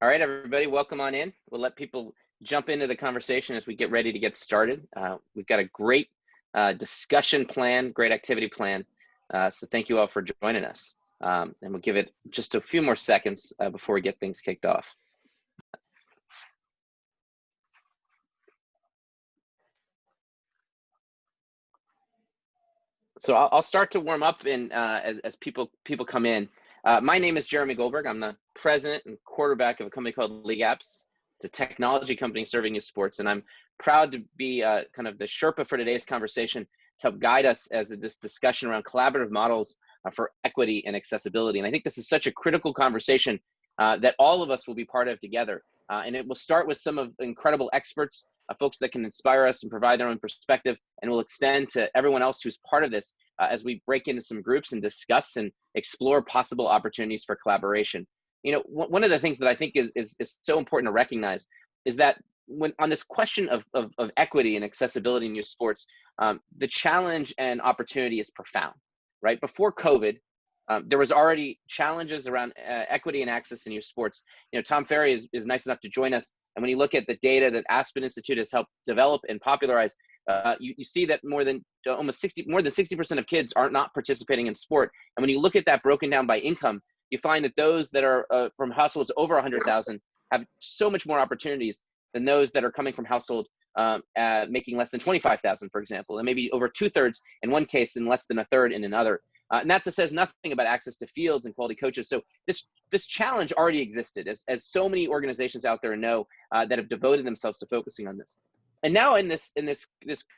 All right, everybody, welcome on in. We'll let people jump into the conversation as we get ready to get started. We've got a great discussion plan, great activity plan. So thank you all for joining us. And we'll give it just a few more seconds before we get things kicked off. So I'll start to warm up as people come in. My name is Jeremy Goldberg. I'm the president and quarterback of a company called League Apps. It's a technology company serving youth sports, and I'm proud to be kind of the Sherpa for today's conversation to help guide us as this discussion around collaborative models for equity and accessibility. And I think this is such a critical conversation that all of us will be part of together. And it will start with some of the incredible experts, folks that can inspire us and provide their own perspective, and will extend to everyone else who's part of this as we break into some groups and discuss and explore possible opportunities for collaboration. You know, one of the things that I think is so important to recognize is that when on this question of equity and accessibility in youth sports, the challenge and opportunity is profound, right? Before COVID, there was already challenges around equity and access in youth sports. You know, Tom Ferry is nice enough to join us. And when you look at the data that Aspen Institute has helped develop and popularize, you see that more than 60% of kids are not participating in sport. And when you look at that broken down by income, you find that those that are from households over 100,000 have so much more opportunities than those that are coming from household making less than 25,000, for example, and maybe over 2/3 in one case and less than 1/3 in another. And that says nothing about access to fields and quality coaches. So this challenge already existed, as so many organizations out there know that have devoted themselves to focusing on this. And now in this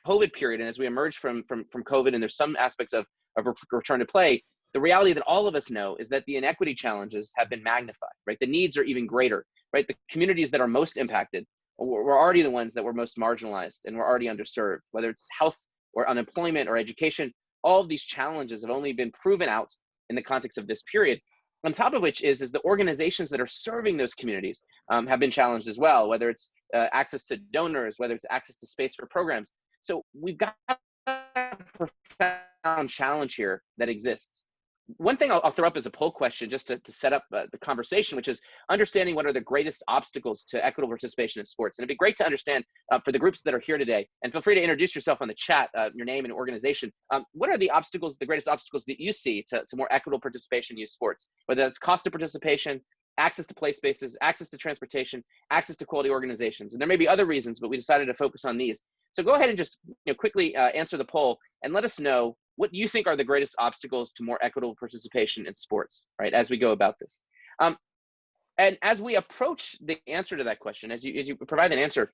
COVID period, and as we emerge from COVID, and there's some aspects of return to play, the reality that all of us know is that the inequity challenges have been magnified, right? The needs are even greater, right? The communities that are most impacted were already the ones that were most marginalized and were already underserved, whether it's health or unemployment or education. All of these challenges have only been proven out in the context of this period. On top of which is the organizations that are serving those communities have been challenged as well, whether it's access to donors, whether it's access to space for programs. So we've got a profound challenge here that exists. One thing I'll throw up as a poll question just to set up the conversation, which is understanding what are the greatest obstacles to equitable participation in sports. And it'd be great to understand for the groups that are here today, and feel free to introduce yourself on the chat, your name and organization. What are the greatest obstacles that you see to more equitable participation in youth sports, whether that's cost of participation, access to play spaces, access to transportation, access to quality organizations. And there may be other reasons, but we decided to focus on these. So go ahead and just quickly answer the poll and let us know what you think are the greatest obstacles to more equitable participation in sports, right, as we go about this. And as we approach the answer to that question, as you provide an answer,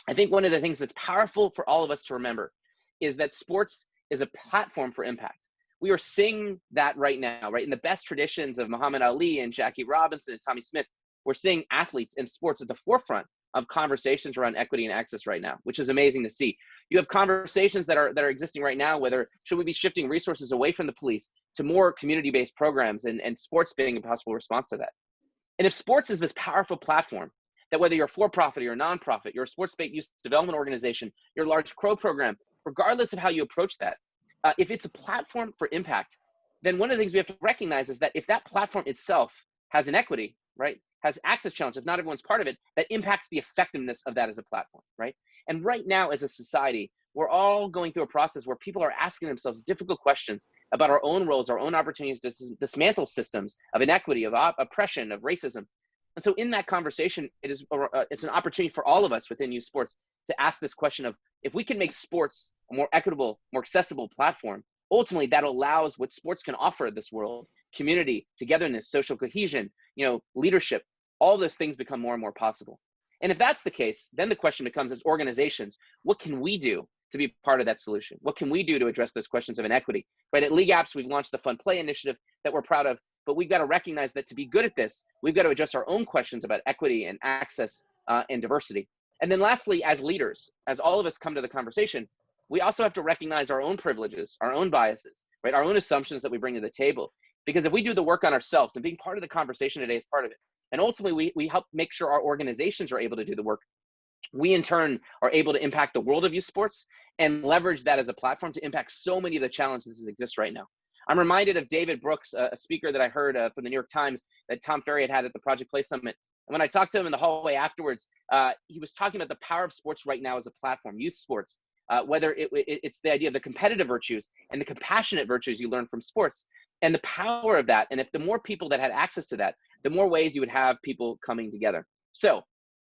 I think one of the things that's powerful for all of us to remember is that sports is a platform for impact. We are seeing that right now, right? In the best traditions of Muhammad Ali and Jackie Robinson and Tommy Smith, we're seeing athletes in sports at the forefront of conversations around equity and access right now, which is amazing to see. You have conversations that are existing right now, whether should we be shifting resources away from the police to more community-based programs, and sports being a possible response to that. And if sports is this powerful platform, that whether you're for-profit or you're a nonprofit, you're a sports-based youth development organization, you're a large CRO program, regardless of how you approach that, if it's a platform for impact, then one of the things we have to recognize is that if that platform itself has inequity, right, has access challenges, if not everyone's part of it, that impacts the effectiveness of that as a platform, right? And right now as a society, we're all going through a process where people are asking themselves difficult questions about our own roles, our own opportunities to dismantle systems of inequity, of oppression, of racism. And so in that conversation, it's an opportunity for all of us within youth sports to ask this question of, if we can make sports a more equitable, more accessible platform, ultimately that allows what sports can offer this world: community, togetherness, social cohesion, leadership. All those things become more and more possible. And if that's the case, then the question becomes, as organizations, what can we do to be part of that solution? What can we do to address those questions of inequity? Right, at League Apps, we've launched the Fun Play initiative that we're proud of, but we've got to recognize that to be good at this, we've got to address our own questions about equity and access and diversity. And then lastly, as leaders, as all of us come to the conversation, we also have to recognize our own privileges, our own biases, right, our own assumptions that we bring to the table. Because if we do the work on ourselves, and being part of the conversation today is part of it, and ultimately we help make sure our organizations are able to do the work, we in turn are able to impact the world of youth sports and leverage that as a platform to impact so many of the challenges that exist right now. I'm reminded of David Brooks, a speaker that I heard from the New York Times that Tom Ferry had at the Project Play Summit And when I talked to him in the hallway afterwards, he was talking about the power of sports right now as a platform, youth sports, whether it's the idea of the competitive virtues and the compassionate virtues you learn from sports and the power of that. And if the more people that had access to that, the more ways you would have people coming together. So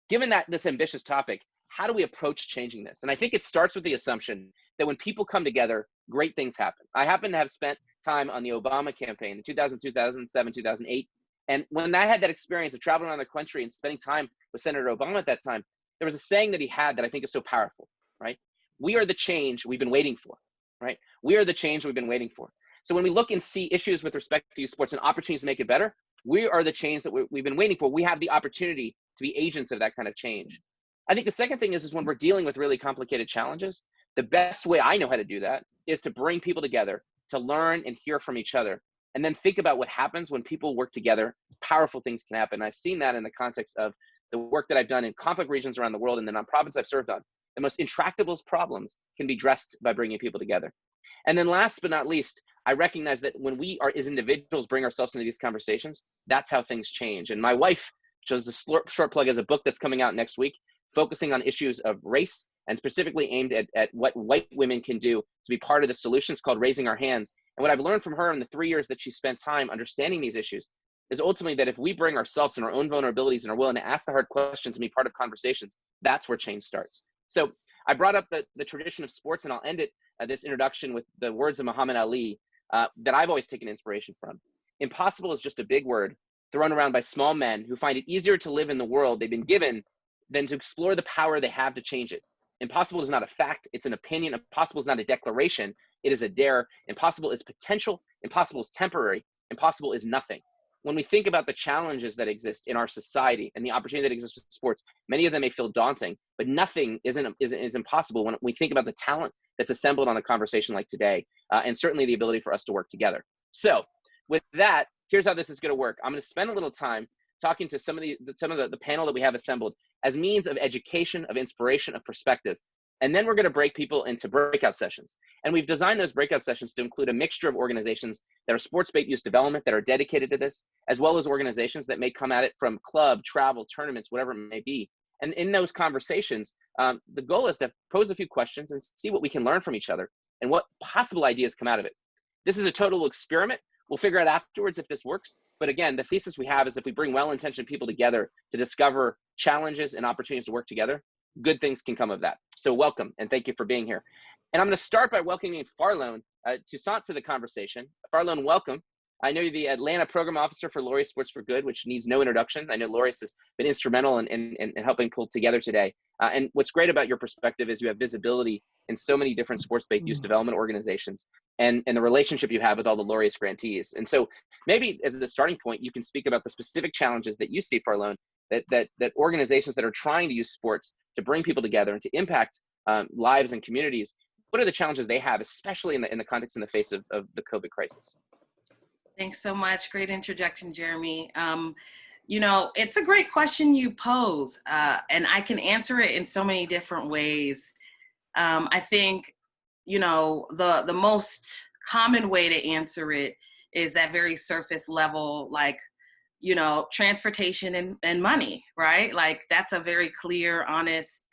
given that this ambitious topic, how do we approach changing this? And I think it starts with the assumption that when people come together, great things happen. I happen to have spent time on the Obama campaign in 2000, 2007, 2008. And when I had that experience of traveling around the country and spending time with Senator Obama at that time, there was a saying that he had that I think is so powerful, right? We are the change we've been waiting for, right? We are the change we've been waiting for. So when we look and see issues with respect to youth sports and opportunities to make it better, we are the change that we've been waiting for. We have the opportunity to be agents of that kind of change. I think the second thing is when we're dealing with really complicated challenges, the best way I know how to do that is to bring people together, to learn and hear from each other, and then think about what happens when people work together. Powerful things can happen. I've seen that in the context of the work that I've done in conflict regions around the world and the nonprofits I've served on. The most intractable problems can be addressed by bringing people together. And then last but not least, I recognize that when we are as individuals bring ourselves into these conversations, that's how things change. And my wife chose a short plug as a book that's coming out next week, focusing on issues of race and specifically aimed at what white women can do to be part of the solution. It's called Raising Our Hands. And what I've learned from her in the 3 years that she spent time understanding these issues is ultimately that if we bring ourselves and our own vulnerabilities and are willing to ask the hard questions and be part of conversations, that's where change starts. So I brought up the tradition of sports, and I'll end it, this introduction, with the words of Muhammad Ali that I've always taken inspiration from. Impossible is just a big word thrown around by small men who find it easier to live in the world they've been given than to explore the power they have to change it. Impossible is not a fact, it's an opinion. Impossible is not a declaration, it is a dare. Impossible is potential, impossible is temporary, impossible is nothing. When we think about the challenges that exist in our society and the opportunity that exists with sports, many of them may feel daunting, but nothing is impossible when we think about the talent that's assembled on a conversation like today, and certainly the ability for us to work together. So with that, here's how this is going to work. I'm going to spend a little time talking to some of the panel that we have assembled as means of education, of inspiration, of perspective. And then we're going to break people into breakout sessions. And we've designed those breakout sessions to include a mixture of organizations that are sports-based youth development, that are dedicated to this, as well as organizations that may come at it from club, travel, tournaments, whatever it may be. And in those conversations, the goal is to pose a few questions and see what we can learn from each other and what possible ideas come out of it. This is a total experiment. We'll figure out afterwards if this works. But again, the thesis we have is if we bring well-intentioned people together to discover challenges and opportunities to work together, good things can come of that. So welcome, and thank you for being here. And I'm going to start by welcoming Farlone Toussaint to the conversation. Farlone, welcome. I know you're the Atlanta Program Officer for Laureus Sports for Good, which needs no introduction. I know Laureus has been instrumental in helping pull together today. And what's great about your perspective is you have visibility in so many different sports-based youth development organizations and the relationship you have with all the Laureus grantees. And so maybe as a starting point, you can speak about the specific challenges that you see, Farlone, that organizations that are trying to use sports to bring people together and to impact lives and communities. What are the challenges they have, especially in the context in the face of the COVID crisis? Thanks so much. Great introduction, Jeremy. You know, it's a great question you pose, and I can answer it in so many different ways. I think, you know, the most common way to answer it is that very surface level, like, you know, transportation and money, right? Like that's a very clear, honest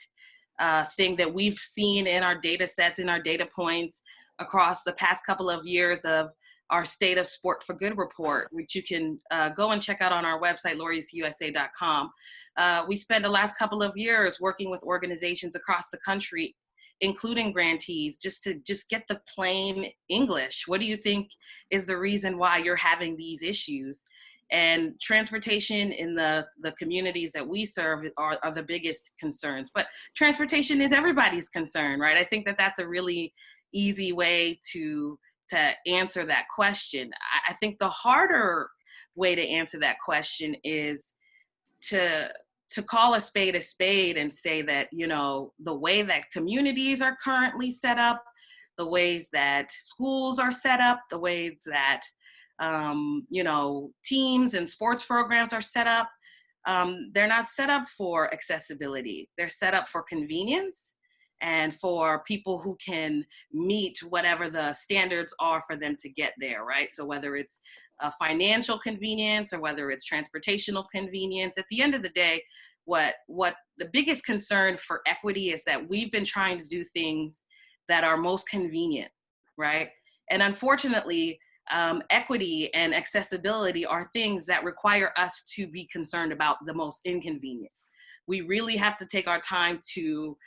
thing that we've seen in our data sets, in our data points across the past couple of years of our State of Sport for Good report, which you can go and check out on our website, laureususa.com. We spent the last couple of years working with organizations across the country, including grantees, just to get the plain English. What do you think is the reason why you're having these issues? And transportation in the communities that we serve are the biggest concerns. But transportation is everybody's concern, right? I think that's a really easy way to answer that question. I think the harder way to answer that question is to call a spade and say that, you know, the way that communities are currently set up, the ways that schools are set up, the ways that you know, teams and sports programs are set up, they're not set up for accessibility. They're set up for convenience and for people who can meet whatever the standards are for them to get there, right? So whether it's financial convenience or whether it's transportational convenience. At the end of the day, what the biggest concern for equity is that we've been trying to do things that are most convenient, right? And unfortunately, equity and accessibility are things that require us to be concerned about the most inconvenient. We really have to take our time to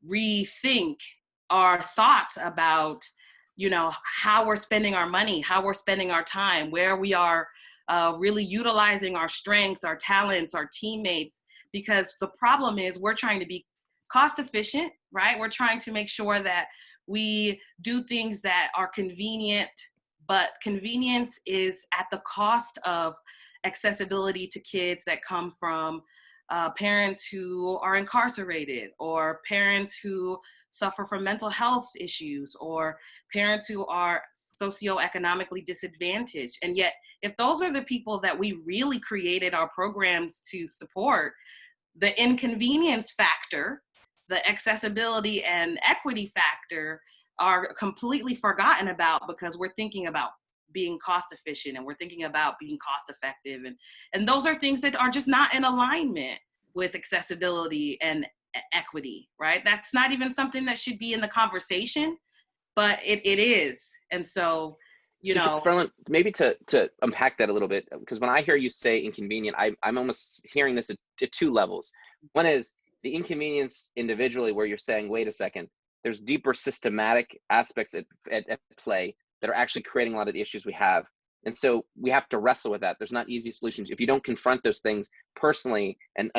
rethink our thoughts about, you know, how we're spending our money, how we're spending our time, where we are really utilizing our strengths, our talents, our teammates, because the problem is we're trying to be cost efficient, right? We're trying to make sure that we do things that are convenient, but convenience is at the cost of accessibility to kids that come from parents who are incarcerated, or parents who suffer from mental health issues, or parents who are socioeconomically disadvantaged. And yet, if those are the people that we really created our programs to support, the inconvenience factor, the accessibility and equity factor are completely forgotten about because we're thinking about being cost efficient and we're thinking about being cost effective. And those are things that are just not in alignment with accessibility and equity, right? That's not even something that should be in the conversation, but it is. And so, you know. Ferlin, maybe to unpack that a little bit, because when I hear you say inconvenient, I'm almost hearing this at two levels. One is the inconvenience individually, where you're saying, wait a second, there's deeper systematic aspects at play that are actually creating a lot of the issues we have. And so we have to wrestle with that. There's not easy solutions. If you don't confront those things personally and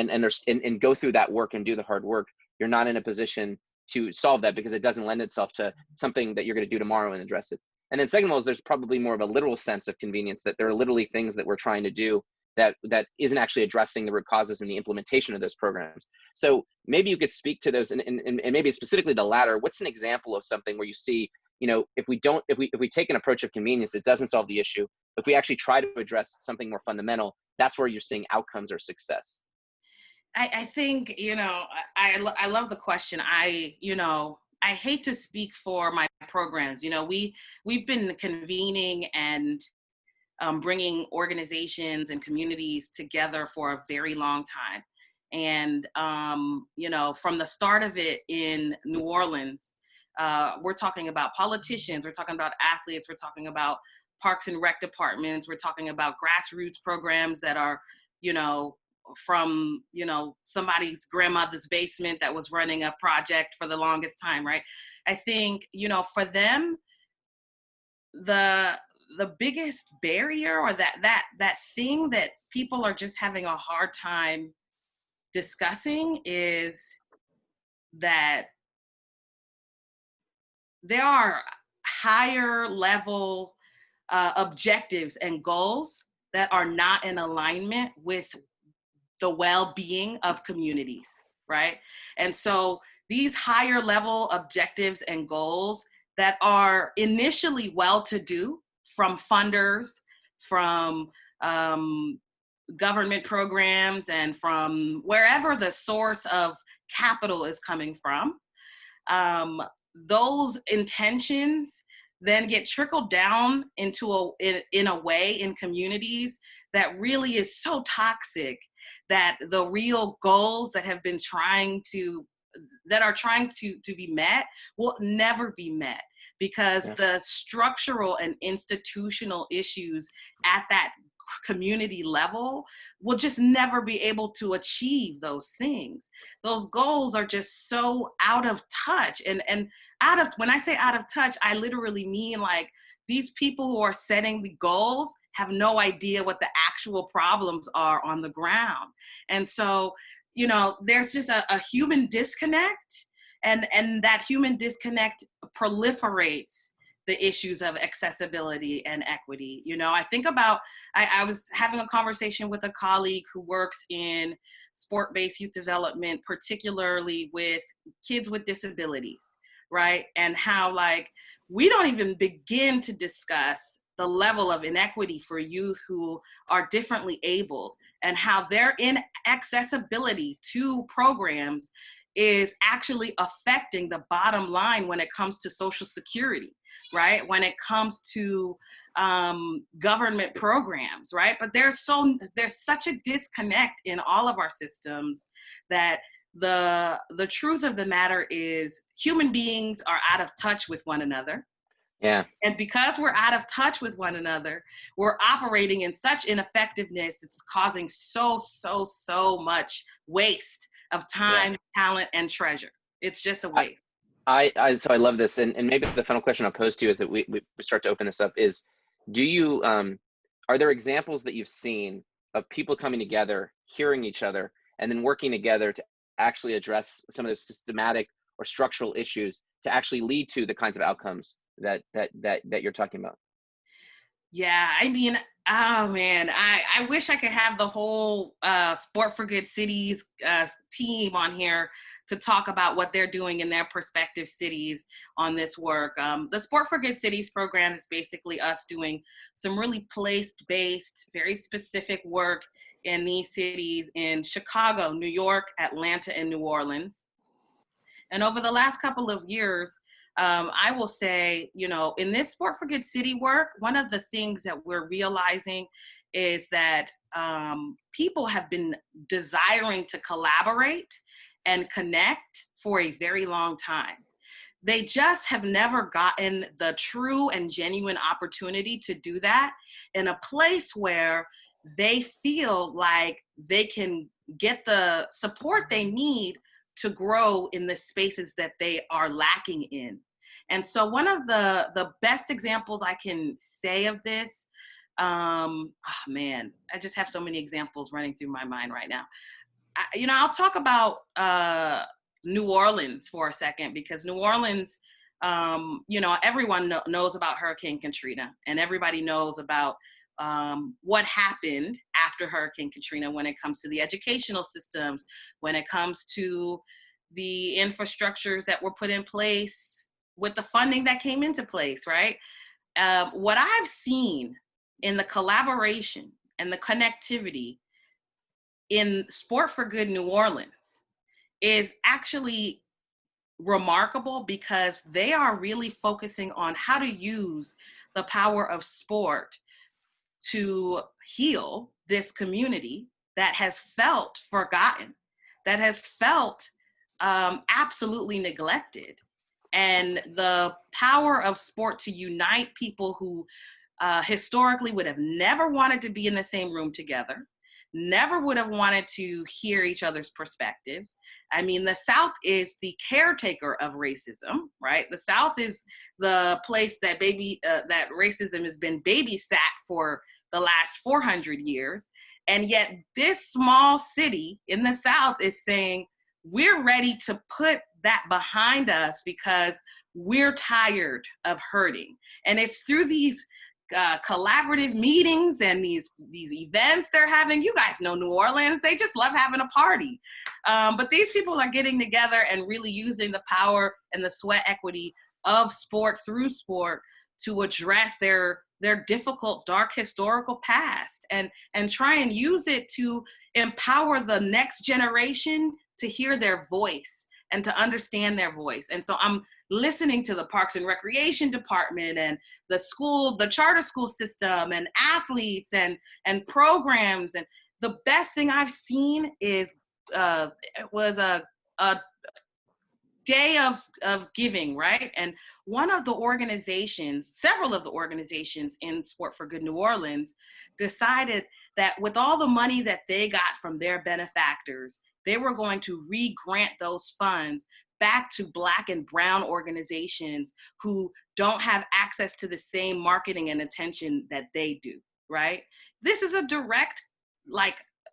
go through that work and do the hard work, you're not in a position to solve that, because it doesn't lend itself to something that you're going to do tomorrow and address it. And then second of all, is there's probably more of a literal sense of convenience, that there are literally things that we're trying to do that isn't actually addressing the root causes and the implementation of those programs. So maybe you could speak to those, and maybe specifically the latter. What's an example of something where you see, you know, if we take an approach of convenience, it doesn't solve the issue. If we actually try to address something more fundamental, that's where you're seeing outcomes or success. I think, you know, I love the question. I hate to speak for my programs. You know, we've been convening and bringing organizations and communities together for a very long time. And, you know, from the start of it in New Orleans, we're talking about politicians, we're talking about athletes, we're talking about parks and rec departments, we're talking about grassroots programs that are, you know, from, you know, somebody's grandmother's basement that was running a project for the longest time, right? I think, you know, for them, the biggest barrier, or that thing that people are just having a hard time discussing, is that there are higher level objectives and goals that are not in alignment with the well-being of communities, right? And so these higher level objectives and goals that are initially well-to-do, from funders, from government programs, and from wherever the source of capital is coming from, those intentions then get trickled down into in a way in communities that really is so toxic that the real goals that are trying to be met will never be met, because the structural and institutional issues at that community level will just never be able to achieve those things. Those goals are just so out of touch, and when I say out of touch, I literally mean like these people who are setting the goals have no idea what the actual problems are on the ground. And so, you know, there's just a human disconnect, and that human disconnect proliferates the issues of accessibility and equity. You know, I think about, I was having a conversation with a colleague who works in sport-based youth development, particularly with kids with disabilities, right? And how, like, we don't even begin to discuss the level of inequity for youth who are differently abled, and how their inaccessibility to programs is actually affecting the bottom line when it comes to Social Security, right? When it comes to government programs, right? But there's such a disconnect in all of our systems that the truth of the matter is human beings are out of touch with one another. Yeah. And because we're out of touch with one another, we're operating in such ineffectiveness. It's causing so much waste of time, talent, and treasure. It's just a waste. So I love this. And maybe the final question I'll pose to you as that we start to open this up is, do you, are there examples that you've seen of people coming together, hearing each other, and then working together to actually address some of the systematic or structural issues to actually lead to the kinds of outcomes that you're talking about? Yeah, I mean, oh man, I wish I could have the whole Sport for Good Cities team on here to talk about what they're doing in their prospective cities on this work. The Sport for Good Cities program is basically us doing some really place-based, very specific work in these cities in Chicago, New York, Atlanta, and New Orleans. And over the last couple of years, I will say, you know, in this Sport for Good City work, one of the things that we're realizing is that people have been desiring to collaborate and connect for a very long time. They just have never gotten the true and genuine opportunity to do that in a place where they feel like they can get the support they need to grow in the spaces that they are lacking in. And so one of the best examples I can say of this, oh man, I just have so many examples running through my mind right now. I'll talk about New Orleans for a second, because New Orleans, everyone knows about Hurricane Katrina, and everybody knows about what happened after Hurricane Katrina when it comes to the educational systems, when it comes to the infrastructures that were put in place with the funding that came into place, right? What I've seen in the collaboration and the connectivity in Sport for Good New Orleans is actually remarkable, because they are really focusing on how to use the power of sport to heal this community that has felt forgotten, that has felt absolutely neglected. And the power of sport to unite people who historically would have never wanted to be in the same room together, never would have wanted to hear each other's perspectives. I mean, the South is the caretaker of racism, right? The South is the place that that racism has been babysat for the last 400 years. And yet this small city in the South is saying, we're ready to put that behind us because we're tired of hurting. And it's through these collaborative meetings and these events they're having. You guys know New Orleans, they just love having a party. But these people are getting together and really using the power and the sweat equity of sport through sport to address their difficult, dark historical past, and try and use it to empower the next generation to hear their voice and to understand their voice. And so I'm listening to the Parks and Recreation Department and the charter school system and athletes and programs. And the best thing I've seen is it was a day of giving, right? And several of the organizations in Sport for Good New Orleans decided that with all the money that they got from their benefactors, they were going to re-grant those funds back to Black and Brown organizations who don't have access to the same marketing and attention that they do, right? This is a direct,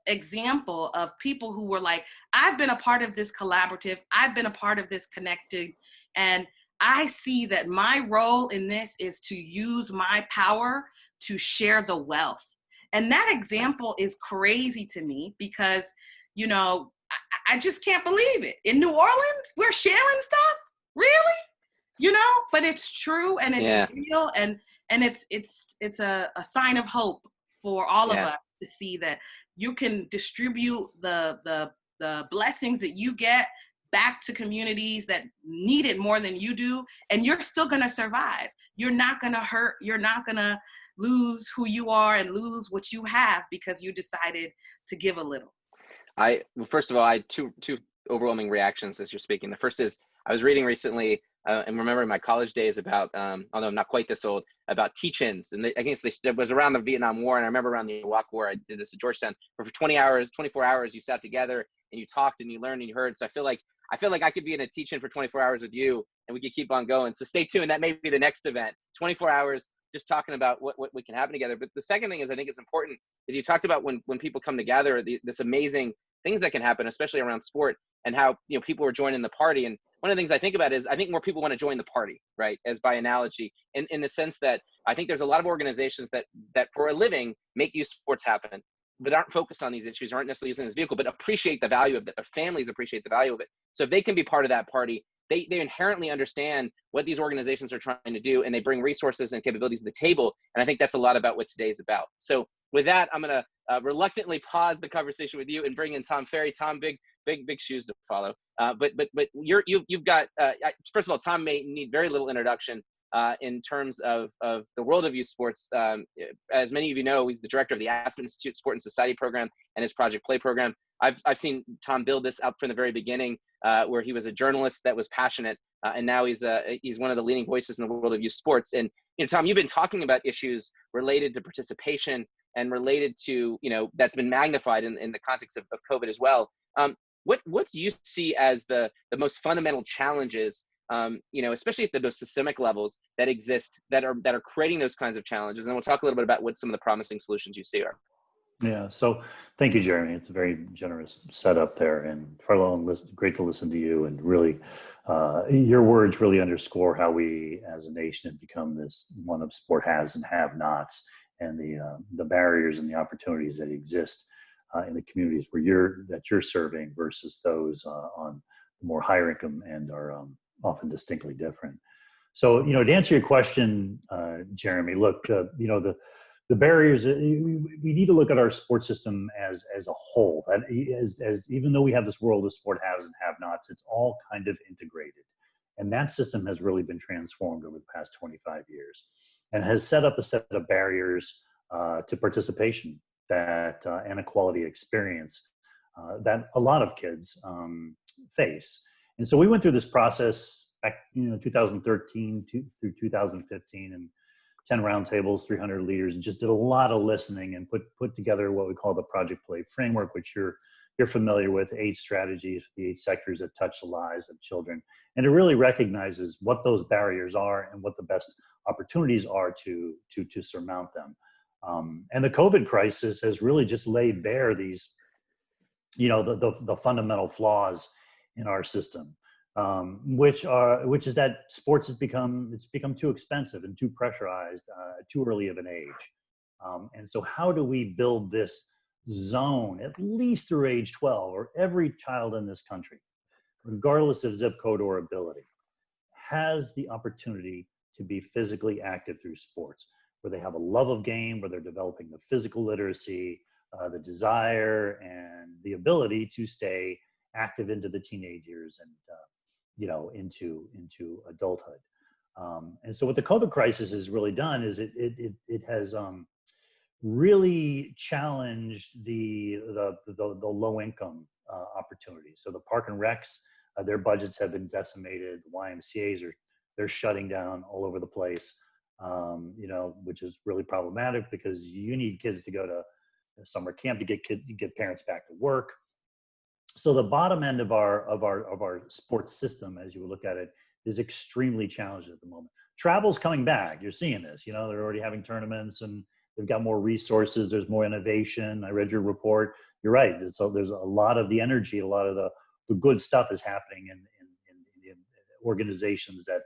example of people who were like, I've been a part of this collaborative, I've been a part of this connected, and I see that my role in this is to use my power to share the wealth. And that example is crazy to me because, I just can't believe it. In New Orleans, we're sharing stuff? Really? But it's true, and it's real, and it's a sign of hope for all of us to see that you can distribute the blessings that you get back to communities that need it more than you do, and you're still going to survive. You're not going to hurt. You're not going to lose who you are and lose what you have because you decided to give a little? Well, first of all, I had two overwhelming reactions as you're speaking. The first is I was reading recently and remembering my college days about, although I'm not quite this old, about teach-ins. And I guess it was around the Vietnam War, and I remember around the Iraq War, I did this at Georgetown, where for 24 hours, you sat together and you talked and you learned and you heard. So I feel like I could be in a teach-in for 24 hours with you, and we could keep on going. So stay tuned. That may be the next event. 24 hours just talking about what we can happen together. But the second thing is, I think it's important, is you talked about when people come together, this amazing things that can happen, especially around sport, and how, people are joining the party. And one of the things I think about is I think more people want to join the party, right? As by analogy, in the sense that I think there's a lot of organizations that for a living make youth sports happen, but aren't focused on these issues, aren't necessarily using this vehicle, but appreciate the value of it. Their families appreciate the value of it. So if they can be part of that party, they inherently understand what these organizations are trying to do, and they bring resources and capabilities to the table. And I think that's a lot about what today's about. So with that, I'm going to reluctantly pause the conversation with you and bring in Tom Ferry. Tom, big shoes to follow. But you've got, first of all, Tom may need very little introduction in terms of the world of youth sports. As many of you know, he's the director of the Aspen Institute Sport and Society program and his Project Play program. I've seen Tom build this up from the very beginning, where he was a journalist that was passionate, and now he's one of the leading voices in the world of youth sports. And Tom, you've been talking about issues related to participation and related to that's been magnified in the context of COVID as well. What do you see as the most fundamental challenges, especially at those systemic levels that exist that are creating those kinds of challenges? And we'll talk a little bit about what some of the promising solutions you see are. Yeah. So thank you, Jeremy. It's a very generous setup there. And Farlow, great to listen to you. And really, your words really underscore how we as a nation have become this one of sport haves and have-nots, and the barriers and the opportunities that exist in the communities that you're serving versus those on more higher income and are often distinctly different. So, to answer your question, Jeremy, look, the barriers, we need to look at our sports system as a whole. As even though we have this world of sport haves and have-nots, it's all kind of integrated. And that system has really been transformed over the past 25 years and has set up a set of barriers to participation and a quality experience that a lot of kids face. And so we went through this process back, 2013 through 2015, and 10 roundtables, 300 leaders, and just did a lot of listening and put together what we call the Project Play framework, which you're familiar with, 8 strategies, the 8 sectors that touch the lives of children. And it really recognizes what those barriers are and what the best opportunities are to surmount them. And the COVID crisis has really just laid bare these, the fundamental flaws in our system. Which is that sports has become too expensive and too pressurized, too early of an age. And so how do we build this zone, at least through age 12, or every child in this country, regardless of zip code or ability, has the opportunity to be physically active through sports, where they have a love of game, where they're developing the physical literacy, the desire, and the ability to stay active into the teenage years and into adulthood. And so what the COVID crisis has really done is it has really challenged the low income opportunities. So the park and recs, their budgets have been decimated. The YMCA's they're shutting down all over the place, which is really problematic because you need kids to go to summer camp to get parents back to work. So the bottom end of our sports system, as you would look at it, is extremely challenged at the moment. Travel's coming back. You're seeing this. They're already having tournaments and they've got more resources. There's more innovation. I read your report. You're right. So there's a lot of the energy, a lot of the good stuff is happening in organizations that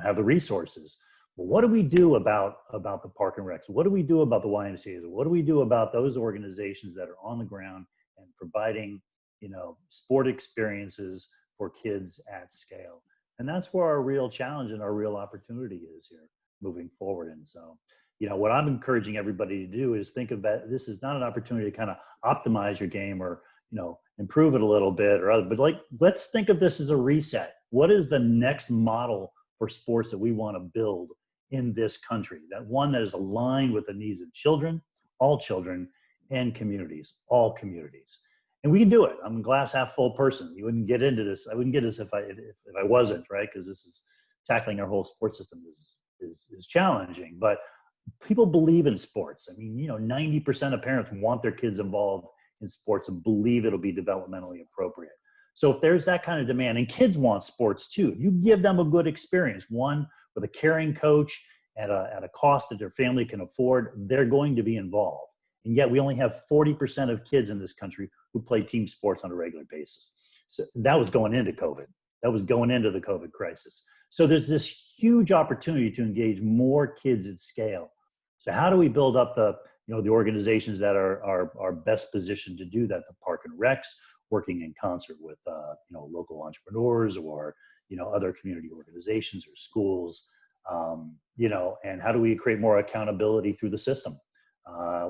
have the resources. Well, what do we do about the park and recs? What do we do about the YMCA's? What do we do about those organizations that are on the ground and providing, sport experiences for kids at scale? And that's where our real challenge and our real opportunity is here moving forward. And so, what I'm encouraging everybody to do is think about this is not an opportunity to kind of optimize your game or, improve it a little bit but let's think of this as a reset. What is the next model for sports that we want to build in this country, that one that is aligned with the needs of children, all children, and communities, all communities. And we can do it. I'm a glass half full person. You wouldn't get into this. I wouldn't get this if I wasn't, right? Because this is tackling our whole sports system is challenging. But people believe in sports. I mean, 90% of parents want their kids involved in sports and believe it'll be developmentally appropriate. So if there's that kind of demand, and kids want sports too, you give them a good experience, one with a caring coach at a cost that their family can afford, they're going to be involved. And yet we only have 40% of kids in this country who play team sports on a regular basis. So that was going into COVID. That was going into the COVID crisis. So there's this huge opportunity to engage more kids at scale. So how do we build up the organizations that are best positioned to do that? The Park and Recs, working in concert with local entrepreneurs or other community organizations or schools, and how do we create more accountability through the system,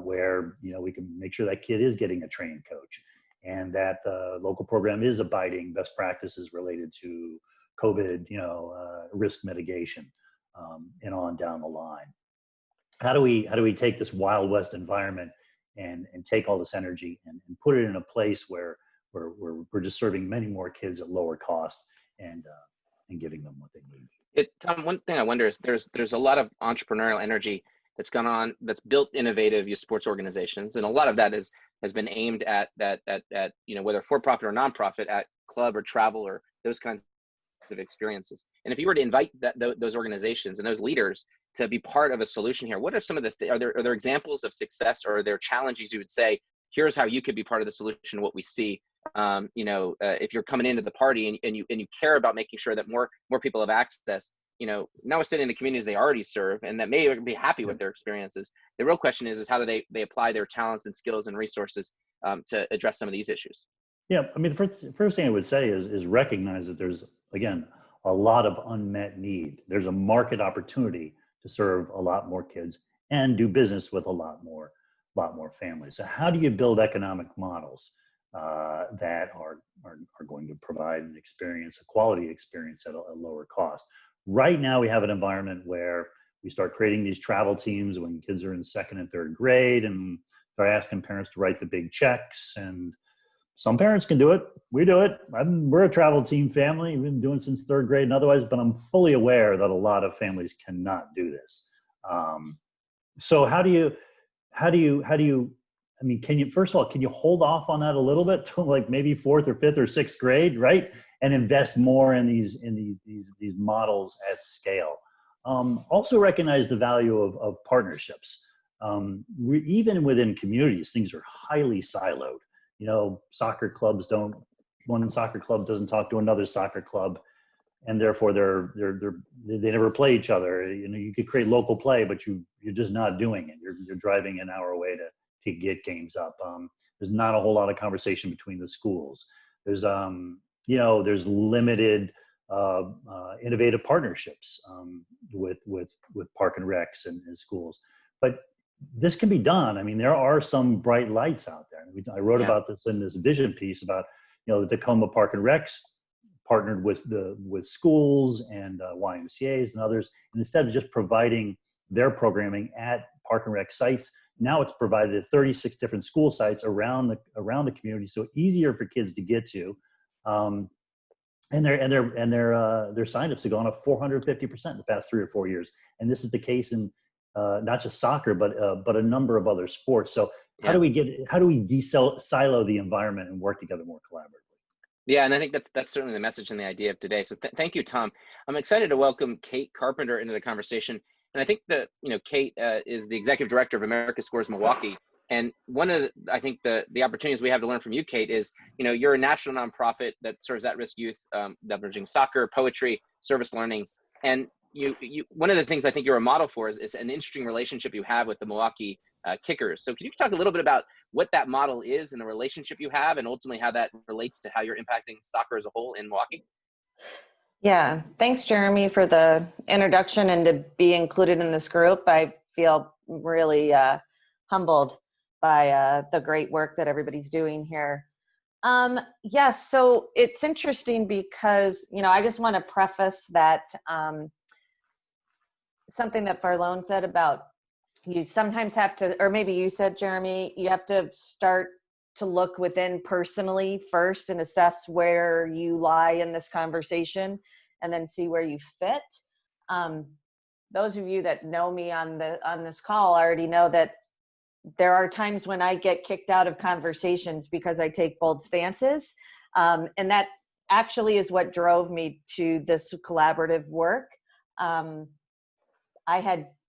where we can make sure that kid is getting a trained coach, and that the local program is abiding best practices related to COVID, risk mitigation, and on down the line. How do we take this Wild West environment and take all this energy and put it in a place where we're just serving many more kids at lower cost and giving them what they need? Tom, one thing I wonder is there's a lot of entrepreneurial energy that's gone on, that's built innovative youth sports organizations, and a lot of that has been aimed at whether for-profit or nonprofit, at club or travel or those kinds of experiences. And if you were to invite those organizations and those leaders to be part of a solution here, what are some of the are there examples of success, or are there challenges you would say, here's how you could be part of the solution? What we see, if you're coming into the party and you care about making sure that more people have access, notwithstanding the communities they already serve and that may be happy with their experiences. The real question is how do they apply their talents and skills and resources to address some of these issues? Yeah, I mean, the first thing I would say is recognize that there's, again, a lot of unmet need. There's a market opportunity to serve a lot more kids and do business with a lot more families. So how do you build economic models that are going to provide an experience, a quality experience at a lower cost? Right now, we have an environment where we start creating these travel teams when kids are in second and third grade, and start asking parents to write the big checks. And some parents can do it. We do it. We're a travel team family. We've been doing it since third grade and otherwise, but I'm fully aware that a lot of families cannot do this. So how do you, I mean, first of all, can you hold off on that a little bit to like maybe fourth or fifth or sixth grade, right? And invest more in these models at scale. Also recognize the value of partnerships. Even within communities, things are highly siloed. Soccer clubs one soccer club doesn't talk to another soccer club, and therefore they never play each other. You could create local play, but you're just not doing it. You're driving an hour away to get games up. There's not a whole lot of conversation between the schools. There's limited innovative partnerships with Park and Recs and schools, but this can be done. I mean, there are some bright lights out there. I wrote about this in this vision piece about, the Tacoma Park and Recs partnered with schools and YMCAs and others. And instead of just providing their programming at Park and Rec sites, now it's provided at 36 different school sites around the community. So easier for kids to get to. And their signups have gone up 450% in the past 3 or 4 years. And this is the case in not just soccer, but a number of other sports. So how do we silo the environment and work together more collaboratively? Yeah, and I think that's certainly the message and the idea of today. So thank you, Tom. I'm excited to welcome Kate Carpenter into the conversation. And I think that Kate is the executive director of America Scores Milwaukee. And one of the opportunities we have to learn from you, Kate, is you're a national nonprofit that serves at-risk youth, leveraging soccer, poetry, service learning, and you one of the things I think you're a model for is an interesting relationship you have with the Milwaukee Kickers. So can you talk a little bit about what that model is and the relationship you have, and ultimately how that relates to how you're impacting soccer as a whole in Milwaukee? Yeah, thanks, Jeremy, for the introduction and to be included in this group. I feel really humbled by the great work that everybody's doing here. Yes, so it's interesting because, I just want to preface that something that Farlone said about you sometimes have to, or maybe you said, Jeremy, you have to start to look within personally first and assess where you lie in this conversation and then see where you fit. Those of you that know me on this call already know that there are times when I get kicked out of conversations because I take bold stances. And that actually is what drove me to this collaborative work.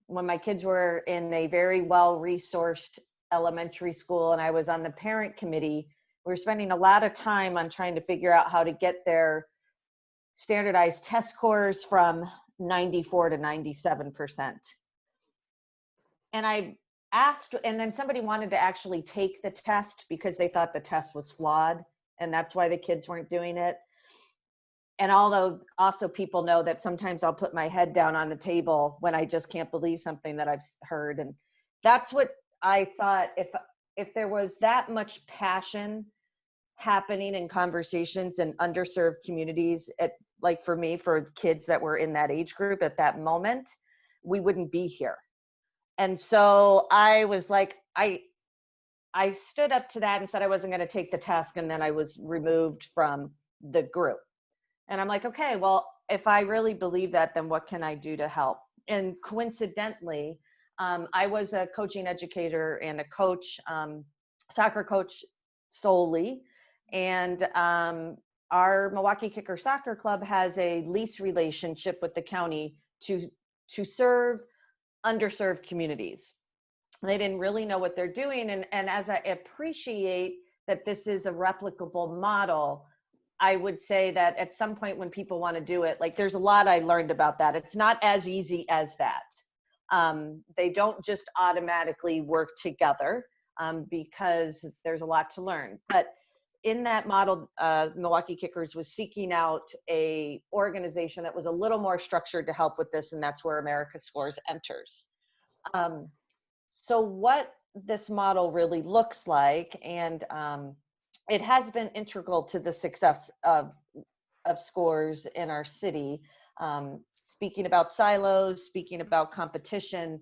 When my kids were in a very well-resourced elementary school and I was on the parent committee, we were spending a lot of time on trying to figure out how to get their standardized test scores from 94 to 97%. And I asked, and then somebody wanted to actually take the test because they thought the test was flawed, and that's why the kids weren't doing it. And although also people know that sometimes I'll put my head down on the table when I just can't believe something that I've heard. And that's what I thought, if there was that much passion happening in conversations in underserved communities, like for me, for kids that were in that age group at that moment, we wouldn't be here. And so I was like, I stood up to that and said I wasn't going to take the test, and then I was removed from the group. And I'm like, okay, well, if I really believe that, then what can I do to help? And coincidentally, I was a coaching educator and a coach, soccer coach solely. And our Milwaukee Kicker Soccer Club has a lease relationship with the county to serve underserved communities. They didn't really know what they're doing. And as I appreciate that this is a replicable model, I would say that at some point when people want to do it, like there's a lot I learned about that. It's not as easy as that. They don't just automatically work together because there's a lot to learn. But in that model, Milwaukee Kickers was seeking out a organization that was a little more structured to help with this, and that's where America Scores enters. So what this model really looks like, and it has been integral to the success of Scores in our city. Speaking about silos, speaking about competition,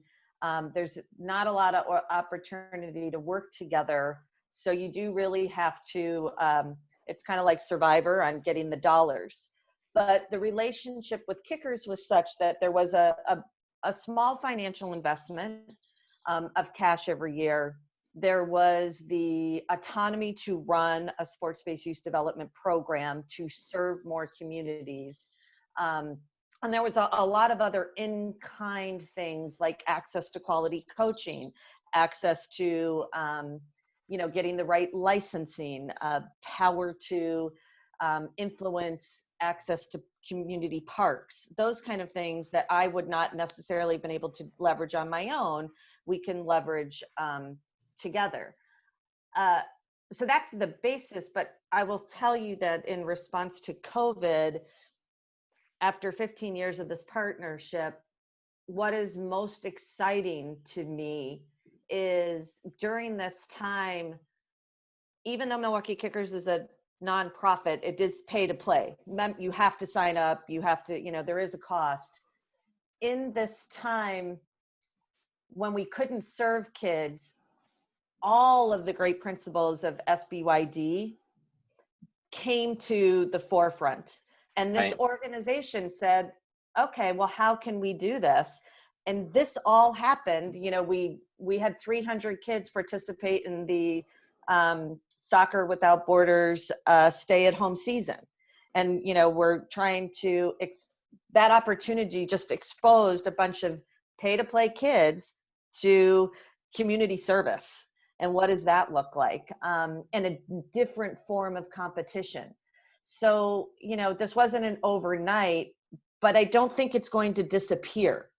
there's not a lot of opportunity to work together. So you do really have to, it's kind of like Survivor on getting the dollars. But the relationship with Kickers was such that there was a small financial investment of cash every year. There was the autonomy to run a sports-based youth development program to serve more communities. And there was a lot of other in-kind things like access to quality coaching, access to getting the right licensing, power to influence access to community parks, those kind of things that I would not necessarily have been able to leverage on my own, we can leverage together. So that's the basis, but I will tell you that in response to COVID, after 15 years of this partnership, what is most exciting to me is during this time, even though Milwaukee Kickers is a nonprofit, it is pay to play. You have to sign up, you have to, there is a cost. In this time, when we couldn't serve kids, all of the great principles of SBYD came to the forefront. And this organization said, okay, well, how can we do this? And this all happened, we had 300 kids participate in the Soccer Without Borders stay-at-home season. And, we're trying to, that opportunity just exposed a bunch of pay-to-play kids to community service. And what does that look like? And a different form of competition. So, this wasn't an overnight, but I don't think it's going to disappear.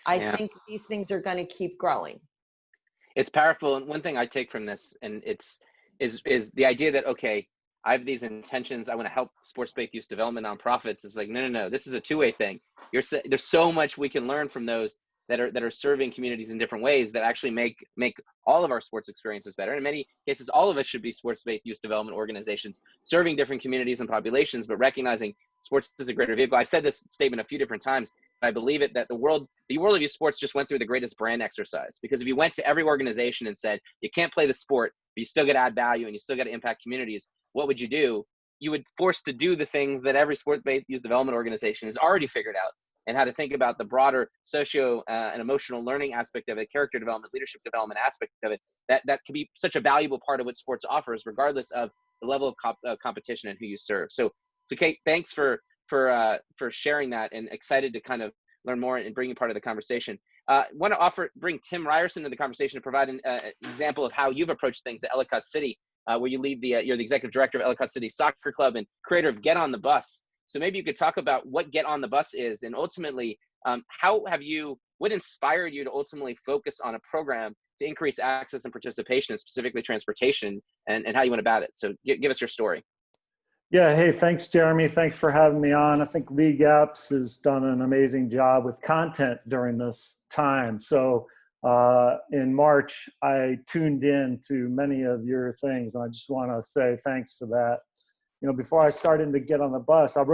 I think these things are going to keep growing. It's powerful. And one thing I take from this, and is the idea that, okay, I have these intentions. I want to help sports-based youth development nonprofits. It's like, no, this is a two-way thing. There's so much we can learn from those that are serving communities in different ways that actually make all of our sports experiences better. In many cases, all of us should be sports-based youth development organizations serving different communities and populations, but recognizing sports is a greater vehicle. I've said this statement a few different times. I believe it, that the world of esports just went through the greatest brand exercise. Because if you went to every organization and said, you can't play the sport, but you still got to add value and you still got to impact communities, what would you do? You would force to do the things that every sport-based youth development organization has already figured out, and how to think about the broader socio and emotional learning aspect of it, character development, leadership development aspect of it, that can be such a valuable part of what sports offers, regardless of the level of competition and who you serve. So Kate, thanks for sharing that, and excited to kind of learn more and bring you part of the conversation. Want to bring Tim Ryerson into the conversation to provide an example of how you've approached things at Ellicott City, where you lead you're the executive director of Ellicott City Soccer Club and creator of Get on the Bus. So maybe you could talk about what Get on the Bus is, and ultimately, what inspired you to ultimately focus on a program to increase access and participation, specifically transportation, and how you went about it. So give us your story. Yeah, hey, thanks, Jeremy. Thanks for having me on. I think League Apps has done an amazing job with content during this time. So in March, I tuned in to many of your things, and I just want to say thanks for that. You know, before I started to Get on the Bus, I've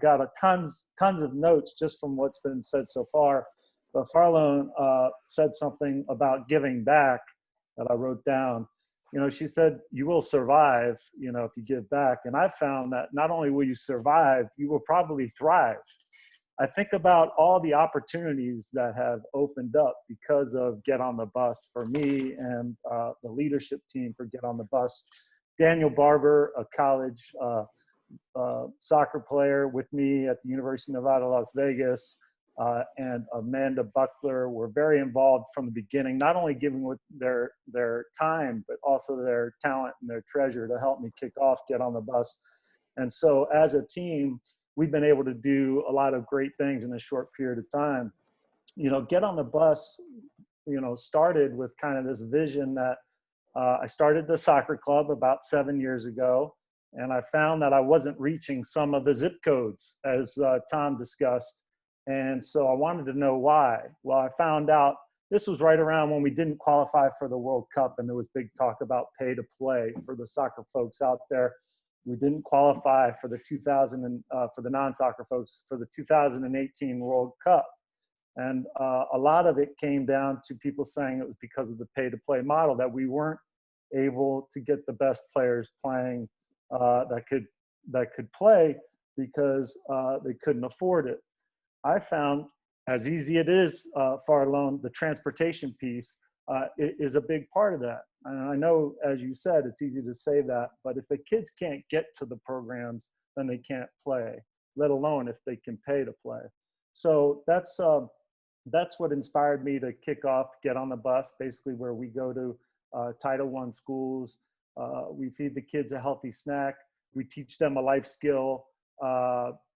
got tons of notes just from what's been said so far. But Farlone said something about giving back that I wrote down. You know, she said, you will survive, you know, if you give back. And I found that not only will you survive, you will probably thrive. I think about all the opportunities that have opened up because of Get on the Bus for me and the leadership team for Get on the Bus. Daniel Barber, a college soccer player with me at the University of Nevada, Las Vegas, and Amanda Buckler were very involved from the beginning, not only giving with their time, but also their talent and their treasure to help me kick off Get on the Bus. And so as a team, we've been able to do a lot of great things in a short period of time. You know, Get on the Bus, you know, started with kind of this vision that I started the soccer club about 7 years ago, and I found that I wasn't reaching some of the zip codes, as Tom discussed. And so I wanted to know why. Well, I found out this was right around when we didn't qualify for the World Cup, and there was big talk about pay to play for the soccer folks out there. We didn't qualify for the for the non-soccer folks for the 2018 World Cup. And a lot of it came down to people saying it was because of the pay to play model that we weren't able to get the best players playing that could play because they couldn't afford it. I found, as easy it is, Farlone, the transportation piece is a big part of that. And I know, as you said, it's easy to say that, but if the kids can't get to the programs, then they can't play, let alone if they can pay to play. So that's what inspired me to kick off Get on the Bus, basically where we go to Title I schools. We feed the kids a healthy snack. We teach them a life skill.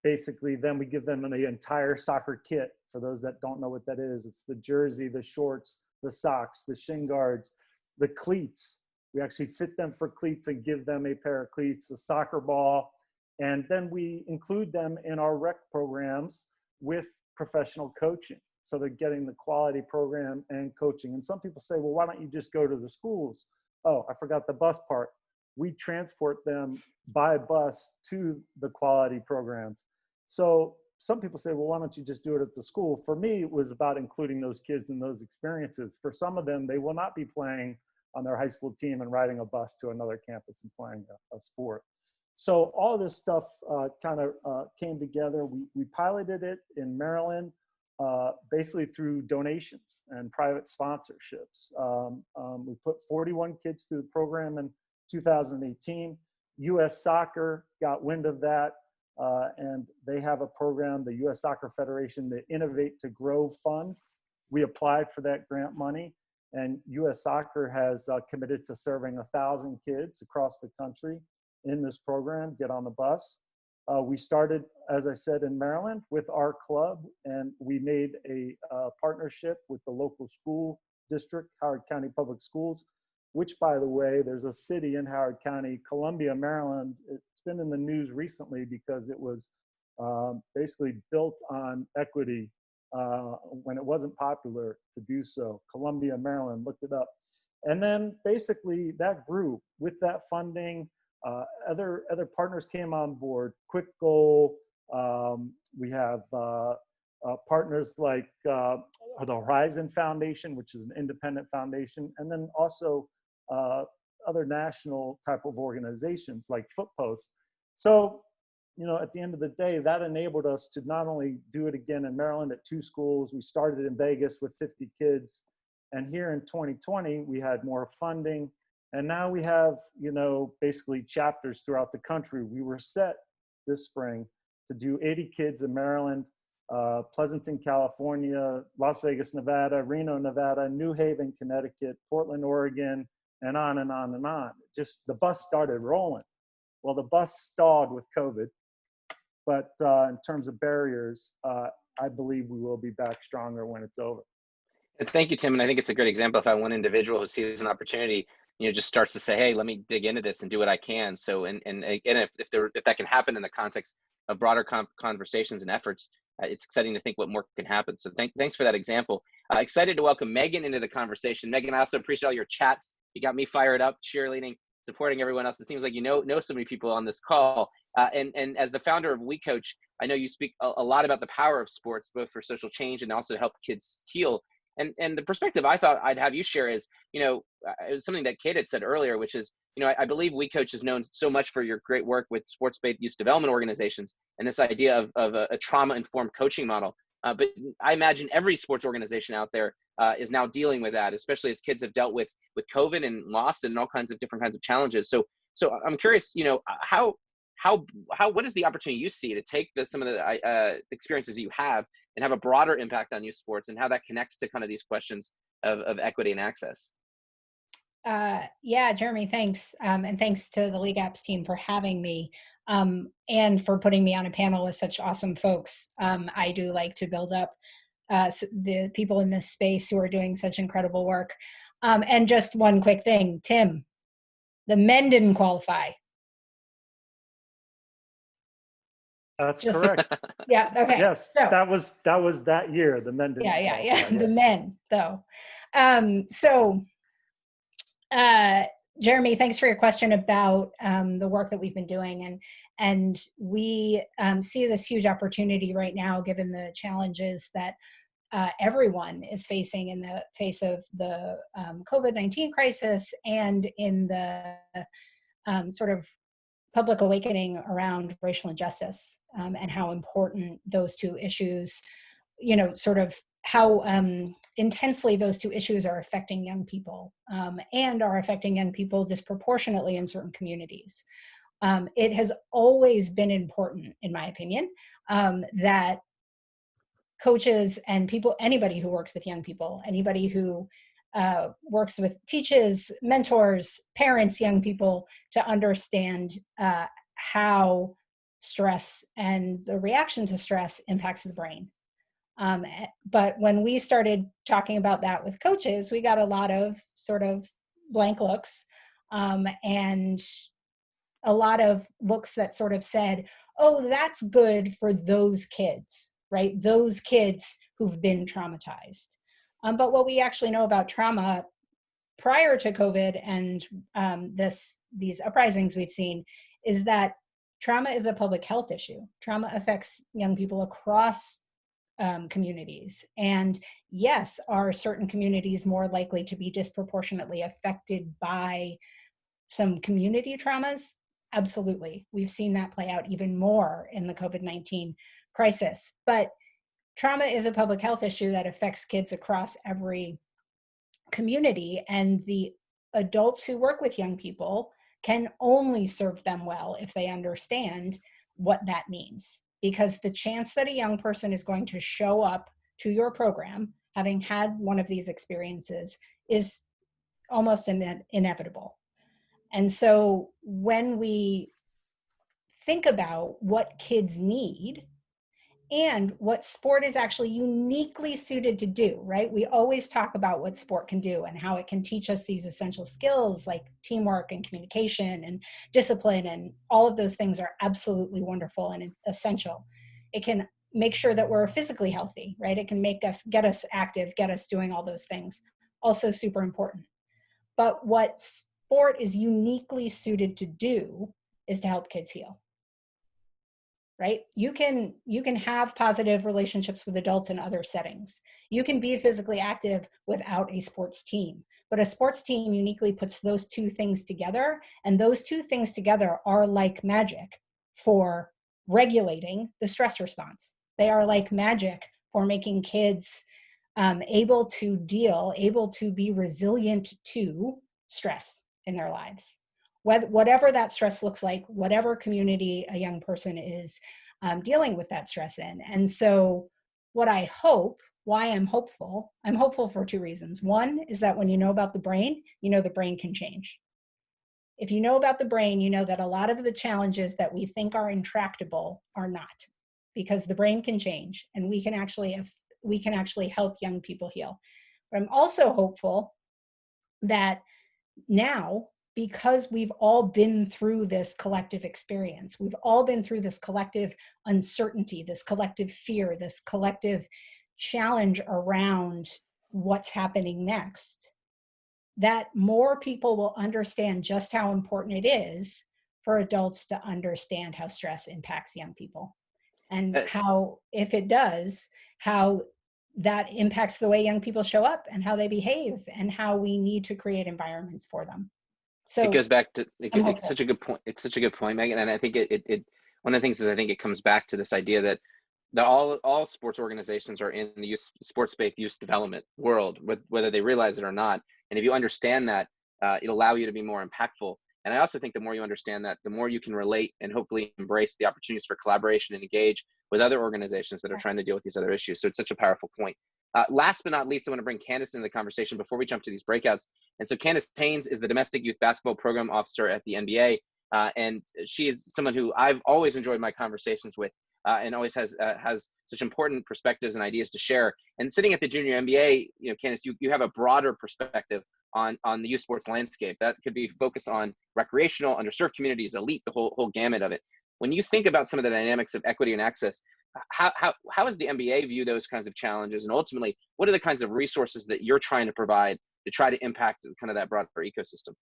Basically, then we give them the entire soccer kit. For those that don't know what that is, it's the jersey, the shorts, the socks, the shin guards, the cleats. We actually fit them for cleats and give them a pair of cleats, a soccer ball, and then we include them in our rec programs with professional coaching. So they're getting the quality program and coaching. And some people say, well, why don't you just go to the schools? Oh, I forgot the bus part. We transport them by bus to the quality programs. So some people say, well, why don't you just do it at the school? For me, it was about including those kids in those experiences. For some of them, they will not be playing on their high school team and riding a bus to another campus and playing a sport. So all this stuff kind of came together. We piloted it in Maryland, basically through donations and private sponsorships. We put 41 kids through the program in 2018. U.S. Soccer got wind of that, and they have a program, the U.S. Soccer Federation, the Innovate to Grow Fund. We applied for that grant money, and U.S. Soccer has committed to serving 1,000 kids across the country in this program, Get on the Bus. We started, as I said, in Maryland with our club, and we made a partnership with the local school district, Howard County Public Schools, which, by the way, there's a city in Howard County, Columbia, Maryland. It's been in the news recently because it was basically built on equity when it wasn't popular to do so. Columbia, Maryland, looked it up. And then basically that grew with that funding. Other partners came on board. Quick Goal. We have partners like the Horizon Foundation, which is an independent foundation, and then also other national type of organizations like Footpost. So, you know, at the end of the day, that enabled us to not only do it again in Maryland at 2 schools. We started in Vegas with 50 kids. And here in 2020, we had more funding. And now we have, you know, basically chapters throughout the country. We were set this spring to do 80 kids in Maryland, Pleasanton, California, Las Vegas, Nevada, Reno, Nevada, New Haven, Connecticut, Portland, Oregon, and on and on and on. Just the bus started rolling. Well, the bus stalled with COVID, but in terms of barriers, I believe we will be back stronger when it's over. Thank you, Tim. And I think it's a great example of how one individual who sees an opportunity, you know, just starts to say, hey, let me dig into this and do what I can. So, and again, if that can happen in the context of broader conversations and efforts, it's exciting to think what more can happen. So thanks for that example. Excited to welcome Megan into the conversation. Megan, I also appreciate all your chats. You got me fired up, cheerleading, supporting everyone else. It seems like you know so many people on this call. And as the founder of We Coach, I know you speak a lot about the power of sports, both for social change and also to help kids heal. And the perspective I thought I'd have you share is, you know, it was something that Kate had said earlier, which is, you know, I believe We Coach is known so much for your great work with sports-based youth development organizations and this idea of a trauma-informed coaching model. But I imagine every sports organization out there is now dealing with that, especially as kids have dealt with COVID and loss and all kinds of different kinds of challenges. So I'm curious, you know, what is the opportunity you see to take some of the experiences you have and have a broader impact on youth sports, and how that connects to kind of these questions of equity and access? Yeah, Jeremy, thanks. And thanks to the League Apps team for having me and for putting me on a panel with such awesome folks. I do like to build up the people in this space who are doing such incredible work. And just one quick thing, Tim, the men didn't qualify. That's correct. Yeah. Okay. Yes, so, that was that year. The men didn't. Yeah. The men, though. Jeremy, thanks for your question about the work that we've been doing, and we see this huge opportunity right now, given the challenges that everyone is facing in the face of the COVID-19 crisis and in the sort of public awakening around racial injustice and how important those two issues, you know, sort of how intensely those two issues are affecting young people and are affecting young people disproportionately in certain communities. It has always been important, in my opinion, that coaches and people, anybody who works with young people, anybody who teaches, mentors, parents, young people, to understand how stress and the reaction to stress impacts the brain. But when we started talking about that with coaches, we got a lot of sort of blank looks and a lot of looks that sort of said, oh, that's good for those kids, right? Those kids who've been traumatized. But what we actually know about trauma prior to COVID and these uprisings we've seen is that trauma is a public health issue. Trauma affects young people across communities. And yes, are certain communities more likely to be disproportionately affected by some community traumas? Absolutely. We've seen that play out even more in the COVID-19 crisis. But trauma is a public health issue that affects kids across every community, and the adults who work with young people can only serve them well if they understand what that means. Because the chance that a young person is going to show up to your program having had one of these experiences is almost inevitable. And so when we think about what kids need and what sport is actually uniquely suited to do, right? We always talk about what sport can do and how it can teach us these essential skills like teamwork and communication and discipline, and all of those things are absolutely wonderful and essential. It can make sure that we're physically healthy, right? It can get us active, get us doing all those things. Also super important. But what sport is uniquely suited to do is to help kids heal. right? You can have positive relationships with adults in other settings. You can be physically active without a sports team, but a sports team uniquely puts those two things together, and those two things together are like magic for regulating the stress response. They are like magic for making kids able to be resilient to stress in their lives. Whatever that stress looks like, whatever community a young person is dealing with that stress in. And so why I'm hopeful for two reasons. One is that when you know about the brain, you know the brain can change. If you know about the brain, you know that a lot of the challenges that we think are intractable are not, because the brain can change, and we can actually help young people heal. But I'm also hopeful that now, because we've all been through this collective experience, we've all been through this collective uncertainty, this collective fear, this collective challenge around what's happening next, that more people will understand just how important it is for adults to understand how stress impacts young people, and how, if it does, how that impacts the way young people show up and how they behave and how we need to create environments for them. So it goes back to it's such a good point. It's such a good point, Megan. And I think it one of the things is, I think it comes back to this idea that all sports organizations are in the sports-based youth development world, whether they realize it or not. And if you understand that, it'll allow you to be more impactful. And I also think the more you understand that, the more you can relate and hopefully embrace the opportunities for collaboration and engage with other organizations that are trying to deal with these other issues. So it's such a powerful point. Last but not least, I want to bring Candice into the conversation before we jump to these breakouts. And so Candice Haynes is the Domestic Youth Basketball Program Officer at the NBA. And she is someone who I've always enjoyed my conversations with, and always has such important perspectives and ideas to share. And sitting at the Junior NBA, Candice, you have a broader perspective on the youth sports landscape that could be focused on recreational, underserved communities, elite, the whole gamut of it. When you think about some of the dynamics of equity and access, how does the NBA view those kinds of challenges? And ultimately, what are the kinds of resources that you're trying to provide to try to impact kind of that broader ecosystem?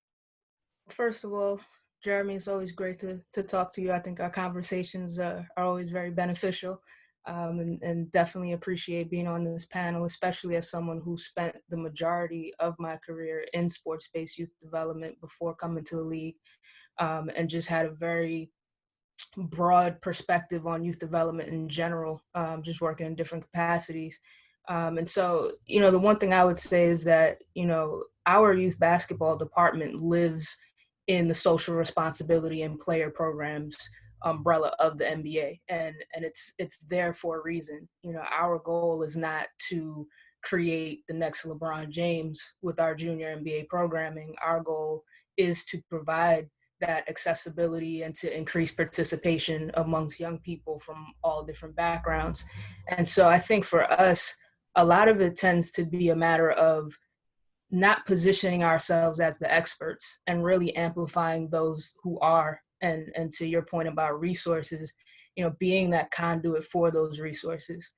First of all, Jeremy, it's always great to talk to you. I think our conversations are always very beneficial, and definitely appreciate being on this panel, especially as someone who spent the majority of my career in sports-based youth development before coming to the league, and just had a very broad perspective on youth development in general, just working in different capacities. And so, the one thing I would say is that, our youth basketball department lives in the social responsibility and player programs umbrella of the NBA. And it's there for a reason. Our goal is not to create the next LeBron James with our junior NBA programming. Our goal is to provide that accessibility and to increase participation amongst young people from all different backgrounds. And so I think for us, a lot of it tends to be a matter of not positioning ourselves as the experts and really amplifying those who are, and to your point about resources, being that conduit for those resources.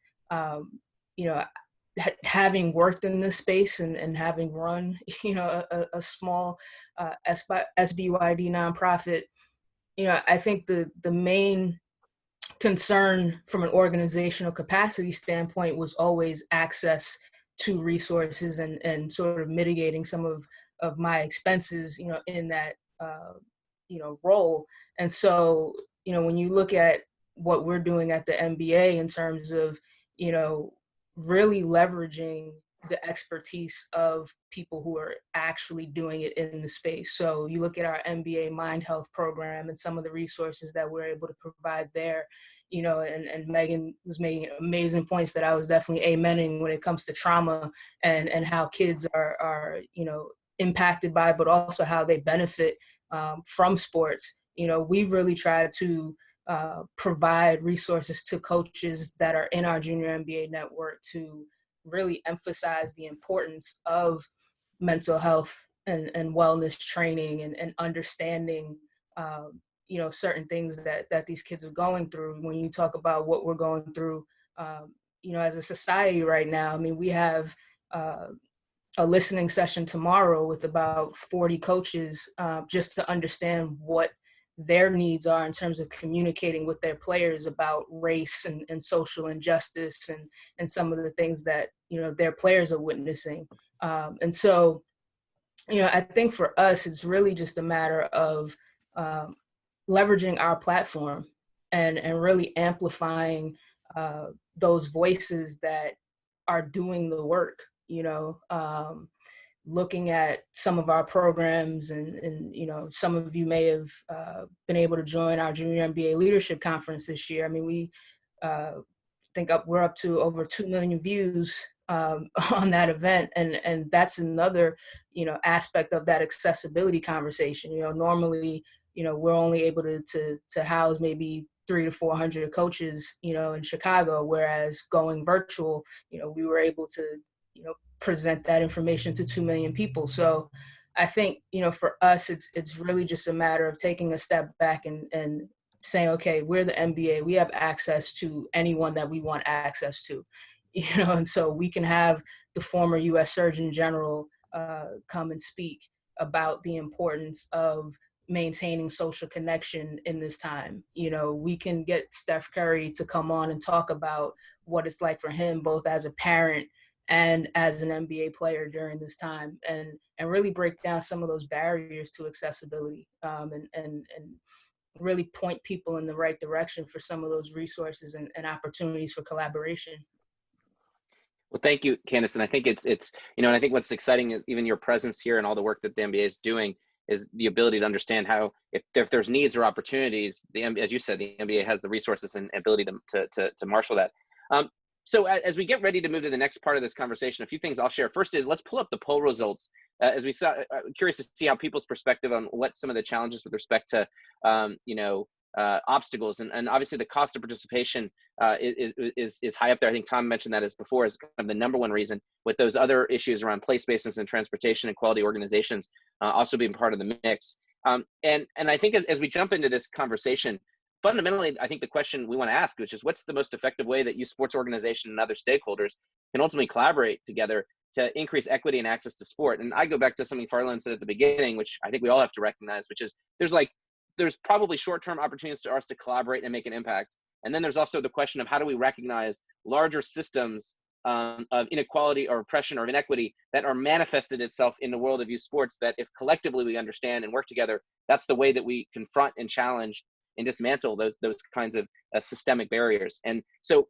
Having worked in this space and having run, a small SBYD nonprofit, I think the main concern from an organizational capacity standpoint was always access to resources and sort of mitigating some of my expenses, in that, role. And so, when you look at what we're doing at the NBA in terms of, really leveraging the expertise of people who are actually doing it in the space. So you look at our NBA Mind Health program and some of the resources that we're able to provide there, and Megan was making amazing points that I was definitely amening when it comes to trauma and how kids are impacted by, but also how they benefit from sports. We've really tried to provide resources to coaches that are in our junior NBA network to really emphasize the importance of mental health and wellness training and understanding, certain things that these kids are going through. When you talk about what we're going through, as a society right now, I mean, we have a listening session tomorrow with about 40 coaches, just to understand what their needs are in terms of communicating with their players about race and social injustice and some of the things that, their players are witnessing. And so, I think for us, it's really just a matter of leveraging our platform and really amplifying those voices that are doing the work, looking at some of our programs and some of you may have been able to join our Junior MBA Leadership Conference this year. I mean, we we're up to over 2 million views on that event. And that's another, aspect of that accessibility conversation. Normally, we're only able to house maybe 300 to 400 coaches, in Chicago, whereas going virtual, we were able to, present that information to 2 million people. So I think, for us, it's really just a matter of taking a step back and saying, okay, we're the NBA, we have access to anyone that we want access to, and so we can have the former U.S. Surgeon General come and speak about the importance of maintaining social connection in this time. We can get Steph Curry to come on and talk about what it's like for him, both as a parent and as an NBA player during this time, and really break down some of those barriers to accessibility, and really point people in the right direction for some of those resources and opportunities for collaboration. Well, thank you, Candice. And I think it's and I think what's exciting is even your presence here and all the work that the NBA is doing is the ability to understand how, if there's needs or opportunities, as you said, the NBA has the resources and ability to marshal that. So as we get ready to move to the next part of this conversation, a few things I'll share. First is, let's pull up the poll results. As we saw, curious to see how people's perspective on what some of the challenges with respect to, obstacles, and obviously the cost of participation is high up there. I think Tom mentioned that as before as kind of the number one reason, with those other issues around place basis and transportation and quality organizations also being part of the mix. And I think as we jump into this conversation, fundamentally, I think the question we want to ask, which is, what's the most effective way that you sports organization and other stakeholders can ultimately collaborate together to increase equity and access to sport? And I go back to something Farland said at the beginning, which I think we all have to recognize, which is there's probably short-term opportunities for us to collaborate and make an impact. And then there's also the question of, how do we recognize larger systems of inequality or oppression or inequity that are manifested itself in the world of youth sports, that if collectively we understand and work together, that's the way that we confront and challenge and dismantle those kinds of systemic barriers. And so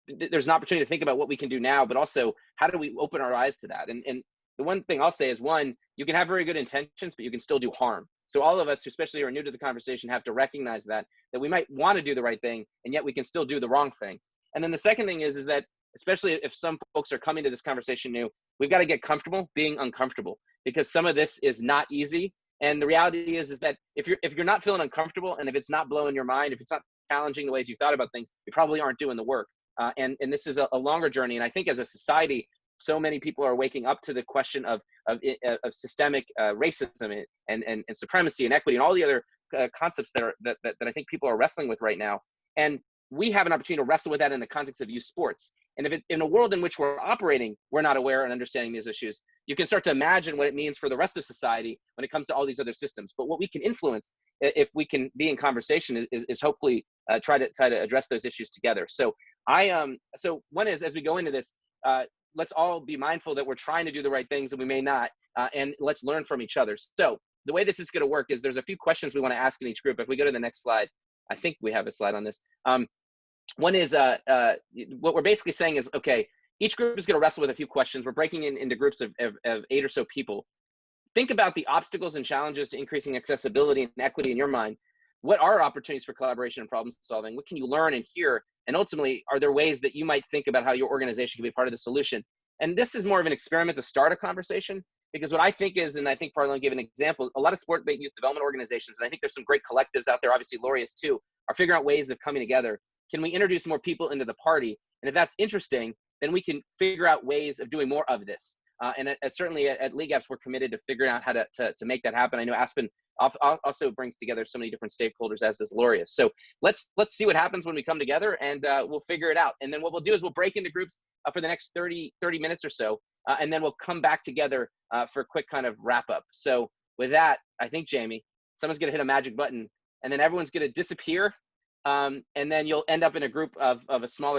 there's an opportunity to think about what we can do now, but also how do we open our eyes to that? And the one thing I'll say is, one, you can have very good intentions, but you can still do harm. So all of us, especially who are new to the conversation, have to recognize that we might want to do the right thing, and yet we can still do the wrong thing. And then the second thing is that, especially if some folks are coming to this conversation new, we've got to get comfortable being uncomfortable, because some of this is not easy. And the reality is that if you're not feeling uncomfortable, and if it's not blowing your mind, if it's not challenging the ways you thought about things, you probably aren't doing the work. And this is a longer journey. And I think as a society, so many people are waking up to the question of systemic racism and supremacy and equity and all the other concepts that I think people are wrestling with right now. And we have an opportunity to wrestle with that in the context of youth sports. And if in a world in which we're operating, we're not aware and understanding these issues, you can start to imagine what it means for the rest of society when it comes to all these other systems. But what we can influence, if we can be in conversation, is hopefully try to address those issues together. So so one is, as we go into this, let's all be mindful that we're trying to do the right things and we may not, and let's learn from each other. So the way this is going to work is, there's a few questions we want to ask in each group. If we go to the next slide, I think we have a slide on this. One is, what we're basically saying is, okay, each group is going to wrestle with a few questions. We're breaking into groups of 8 or so people. Think about the obstacles and challenges to increasing accessibility and equity in your mind. What are opportunities for collaboration and problem solving? What can you learn and hear? And ultimately, are there ways that you might think about how your organization can be part of the solution? And this is more of an experiment to start a conversation, because what I think is, and I think Farland gave an example, a lot of sport-based youth development organizations, and I think there's some great collectives out there, obviously Lori is too, are figuring out ways of coming together. Can we introduce more people into the party? And if that's interesting, then we can figure out ways of doing more of this. And certainly at League Apps, we're committed to figuring out how to make that happen. I know Aspen also brings together so many different stakeholders, as does Laureus. So let's see what happens when we come together, and we'll figure it out. And then what we'll do is we'll break into groups for the next 30 minutes or so, and then we'll come back together for a quick kind of wrap up. So with that, I think, Jamie, someone's going to hit a magic button and then everyone's going to disappear. And then you'll end up in a group of a smaller group